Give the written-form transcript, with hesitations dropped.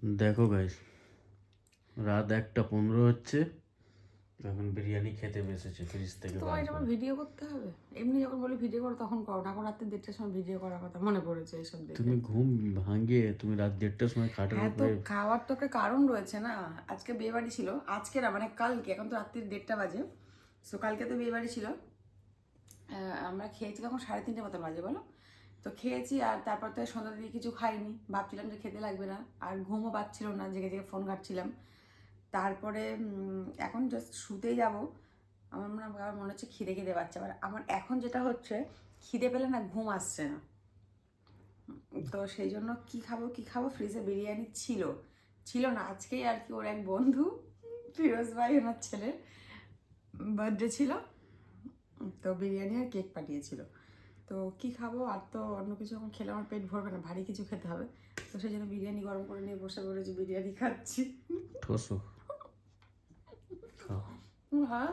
দেখো গাইস, রাত 1:15 হচ্ছে, এখন বিরিয়ানি খেতে বসেছে ফ্রিজ থেকে তোমার বার এটা আমার করে। ভিডিও করতে হবে? এমনি যখন বলি ভিডিও করো তখন করো না, এখন রাত্রে 1:30টার সময় ভিডিও করার কথা মনে পড়েছে এইসব দেখে। তুমি ঘুম ভাঙিয়ে তুমি রাত 1:30টার সময় খাটের হ্যাঁ, তো উপরে। খাওয়ার তো একটা কারণ রয়েছে না। আজকে বিয়ে বাড়ি ছিল, আজকে না মানে কালকে, এখন তো রাত্রির 1:30টা বাজে। সো কালকে তো বিয়ে বাড়ি ছিল। আমরা খেয়েছি তখন 3:30 মতো বাজে বলো। তো খেয়েছি আর তারপর তো সন্ধ্যা দিয়ে কিছু খাইনি, ভাবছিলাম যে খেতে লাগবে না, আর ঘুমও পাচ্ছিল না, জেগে জেগে ফোন ঘাটছিলাম। তারপরে এখন জাস্ট শুতেই যাব। আমার মনে হচ্ছে খিদে খিদে পাচ্ছে, আবার আমার এখন যেটা হচ্ছে, খিদে পেলে না ঘুম আসছে না। তো সেই জন্য কি খাবো কি খাবো, ফ্রিজে বিরিয়ানি ছিল, ছিল না আজকেই আর কি ওর এক বন্ধু ফিরোজ ভাই, ওনার ছেলের বার্থডে ছিল, তো বিরিয়ানি আর কেক পাঠিয়েছিল। তো কি খাবো, আর তো অন্য কিছু এখন খেলে আমার পেট ভরবে না, ভারী কিছু খেতে হবে। তো সেই জন্য বিরিয়ানি গরম করে নিয়ে বসে পড়েছি, বিরিয়ানি খাচ্ছি। ঠোসো খাও। হ্যাঁ।